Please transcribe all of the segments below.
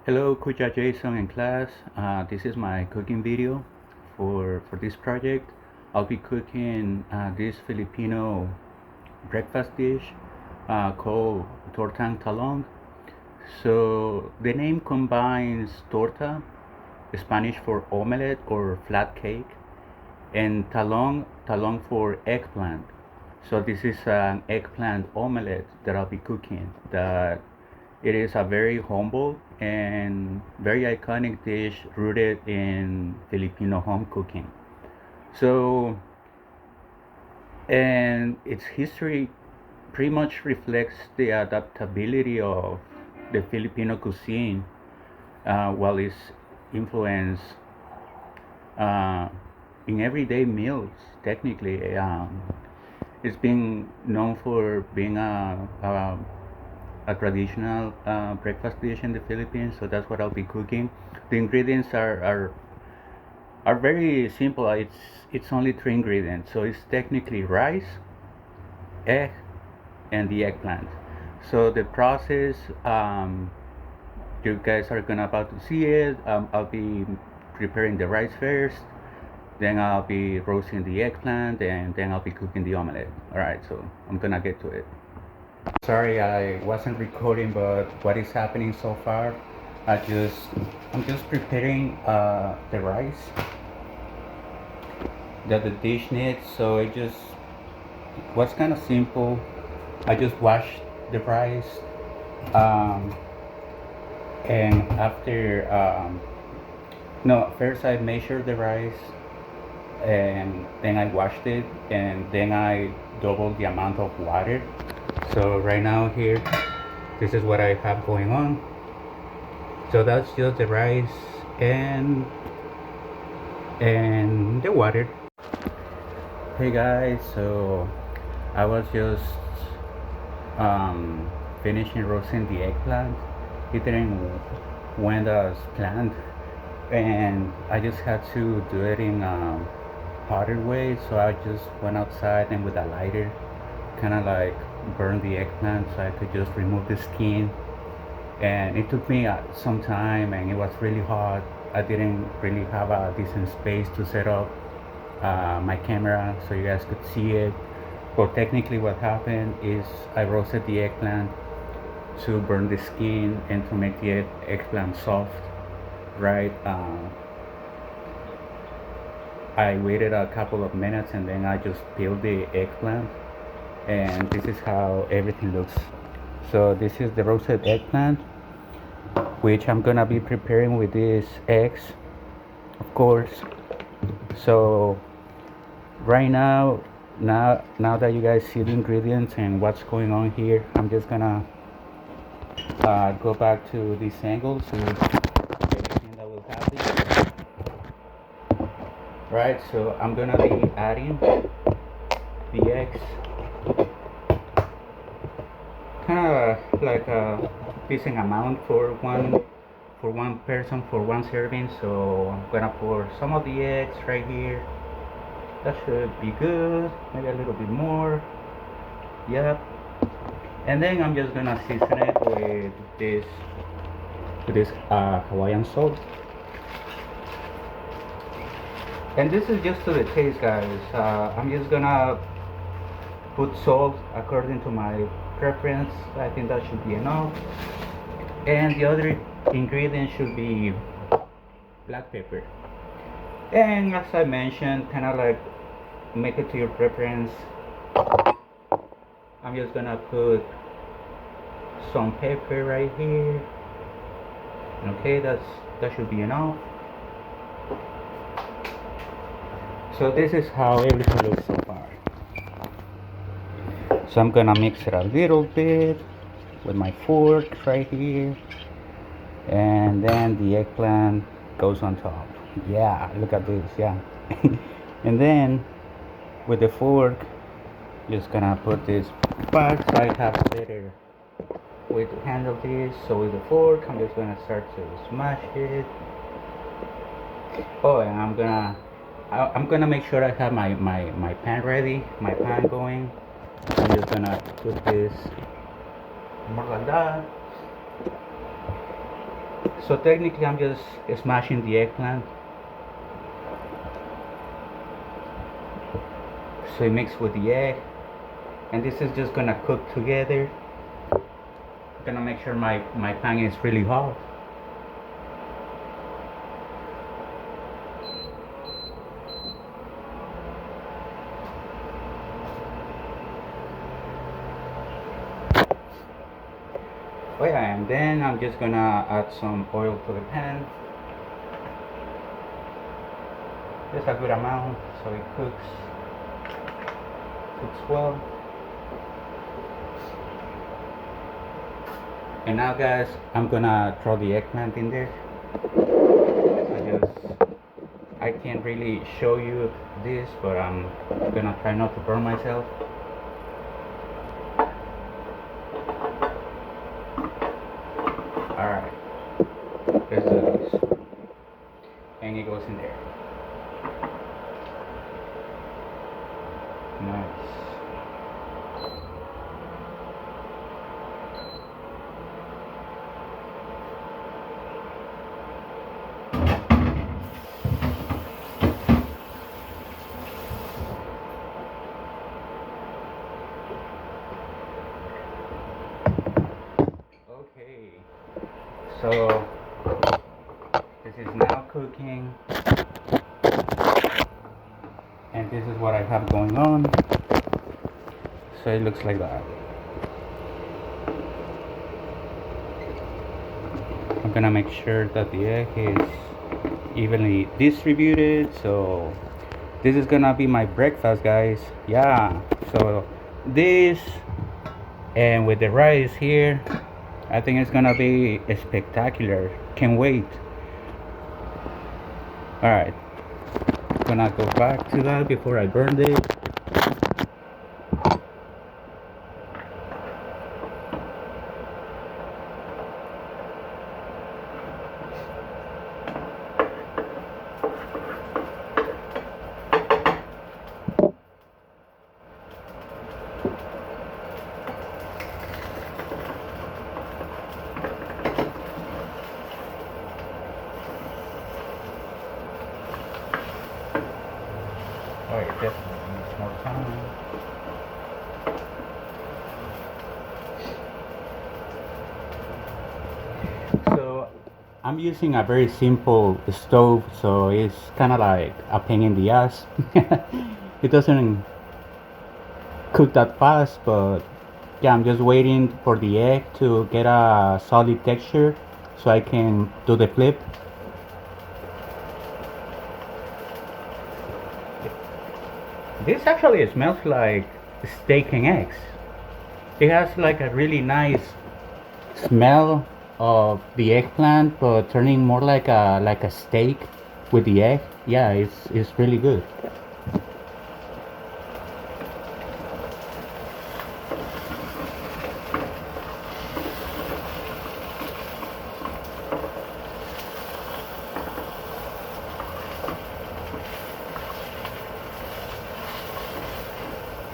Hello, Kuya Jayson in class. This is my cooking video for this project. I'll be cooking this Filipino breakfast dish called Tortang Talong. So the name combines torta, Spanish for omelette or flat cake, and talong for eggplant. So this is an eggplant omelette that I'll be cooking. That it is a very humble and very iconic dish rooted in Filipino home cooking. So, and its history pretty much reflects the adaptability of the Filipino cuisine, while its influence uh, in everyday meals. Technically, it's been known for being a traditional breakfast dish in the Philippines. So that's what I'll be cooking. The ingredients are very simple. It's only three ingredients. So it's technically rice, egg, and the eggplant. So the process, you guys are gonna about to see it. I'll be preparing the rice first. Then I'll be roasting the eggplant, and then I'll be cooking the omelette. All right, so I'm gonna get to it. Sorry, I wasn't recording, but what is happening so far? I just I'm just preparing the rice that the dish needs. So it just was kind of simple. I just washed the rice, um, and after no, first I measured the rice, and then I washed it, and then I doubled the amount of water. So right now here, this is what I have going on. So that's just the rice and the water. Hey guys, so I was just um, finishing roasting the eggplant. It didn't went as planned, and I just had to do it in a hotter way. So I just went outside and with a lighter, kind of like burn the eggplant so I could just remove the skin. And it took me some time, and it was really hot. I didn't really have a decent space to set up my camera so you guys could see it. But technically what happened is I roasted the eggplant to burn the skin and to make the eggplant soft, right? I waited a couple of minutes, and then I just peeled the eggplant, and this is how everything looks. So this is the roasted eggplant, which I'm gonna be preparing with these eggs, of course. So right now that you guys see the ingredients and what's going on here, I'm just gonna go back to this angle so everything that will happen. Right, so I'm gonna be adding the eggs, kind of like a decent amount for one person for one serving. So I'm gonna pour some of the eggs right here. That should be good. Maybe a little bit more. Yep. And then I'm just gonna season it with this Hawaiian salt. And this is just to the taste, guys. I'm just gonna put salt according to my preference. I think that should be enough. And the other ingredient should be black pepper. And as I mentioned, kind of like make it to your preference. I'm just gonna put some pepper right here. Okay, that should be enough. So this is how everything looks so far. So I'm gonna mix it a little bit with my fork right here, and then the eggplant goes on top. Yeah, look at this. Yeah. And then with the fork, just gonna put this back so I have a better way to handle this. So with the fork, I'm just gonna start to smash it. Oh, and I'm gonna make sure I have my pan ready, my pan going. I'm just gonna put this more like that. So technically I'm just smashing the eggplant so it mixes with the egg, and this is just gonna cook together. I'm gonna make sure my pan is really hot. Oh yeah, and then I'm just gonna add some oil to the pan. Just a good amount so it cooks well. And now guys, I'm gonna throw the eggplant in there. I can't really show you this, but I'm gonna try not to burn myself. Alright, let's do this. And it goes in there. Nice. Okay, so this is now cooking, and this is what I have going on. So it looks like that. I'm gonna make sure that the egg is evenly distributed. So this is gonna be my breakfast, guys. Yeah, so this, and with the rice here, I think it's gonna be spectacular. Can't wait. Alright, gonna go back to that before I burn it. Oh, it definitely needs more time. So I'm using a very simple stove, so it's kind of like a pain in the ass. It doesn't cook that fast, but yeah, I'm just waiting for the egg to get a solid texture so I can do the flip. This actually smells like steak and eggs. It has like a really nice smell of the eggplant, but turning more like a steak with the egg. Yeah, it's really good.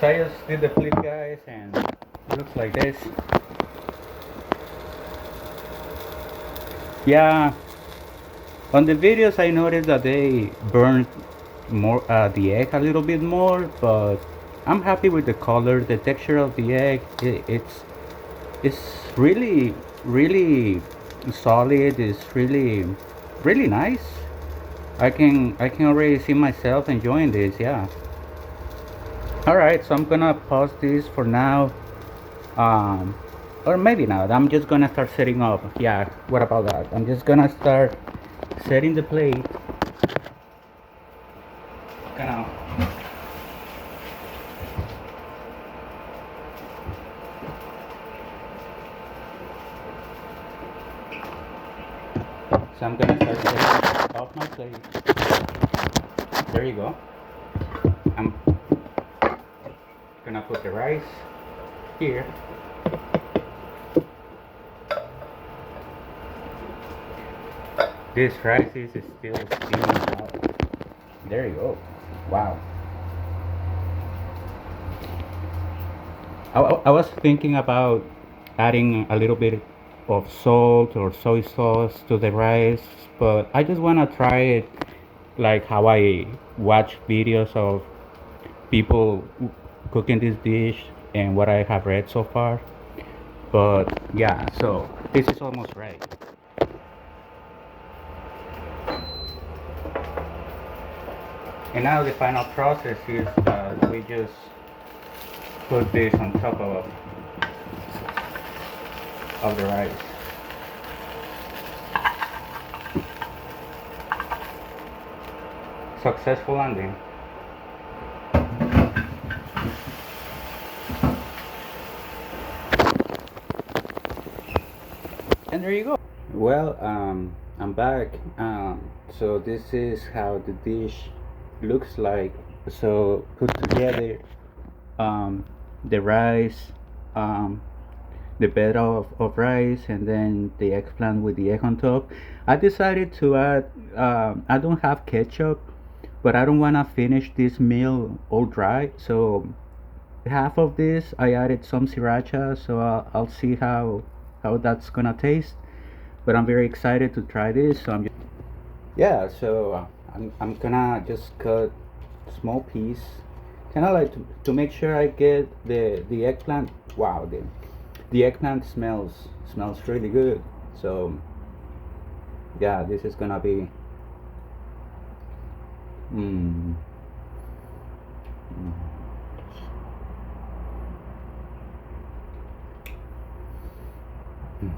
So I just did the flip, guys, and it looks like this. Yeah, on the videos I noticed that they burned more the egg a little bit more, but I'm happy with the color, the texture of the egg. It's really solid. It's really nice. I can already see myself enjoying this. Yeah. All right, so I'm gonna pause this for now. Um, or maybe not. I'm just gonna start setting up. Yeah. What about that? I'm just gonna start setting the plate. Gonna. So I'm gonna start setting up my plate. There you go. I'm gonna put the rice here. This rice is still steaming out. There you go. Wow. I was thinking about adding a little bit of salt or soy sauce to the rice, but I just want to try it like how I watch videos of people cooking this dish and what I have read so far. But yeah, so this is almost right. And now the final process is we just put this on top of the rice. Successful landing. And there you go. Well, I'm back. So this is how the dish looks like. So put together um, the rice, um, the bed of rice, and then the eggplant with the egg on top. I decided to add. I don't have ketchup, but I don't wanna finish this meal all dry. So half of this I added some sriracha. So I'll see how that's gonna taste. But I'm very excited to try this. So yeah. So I'm gonna just cut small piece, kind of like to make sure I get the eggplant. Wow, the eggplant smells really good. So yeah, this is gonna be mm, mm, mm,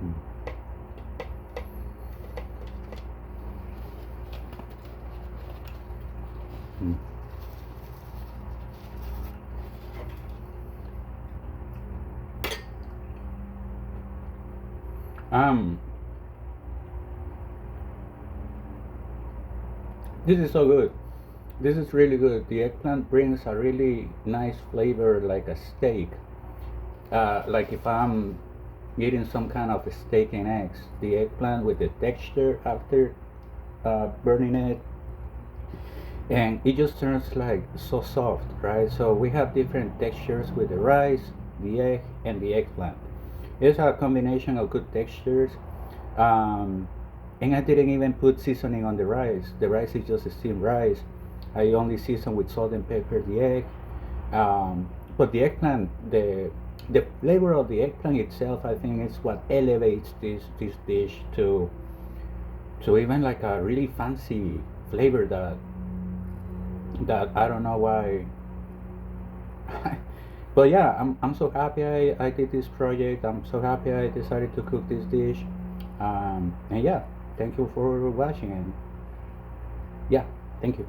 mm, mm. um this is so good. This is really good. The eggplant brings a really nice flavor, like a steak. Like if I'm eating some kind of a steak and eggs, the eggplant with the texture after burning it, and it just turns like so soft, right? So we have different textures with the rice, the egg, and the eggplant. It's a combination of good textures. um, and I didn't even put seasoning on the rice. The rice is just a steamed rice. I only season with salt and pepper the egg. But the eggplant, the flavor of the eggplant itself, I think, is what elevates this dish to even like a really fancy flavor that I don't know why. But yeah, I'm so happy I did this project. I'm so happy I decided to cook this dish. And yeah, thank you for watching, and yeah, thank you.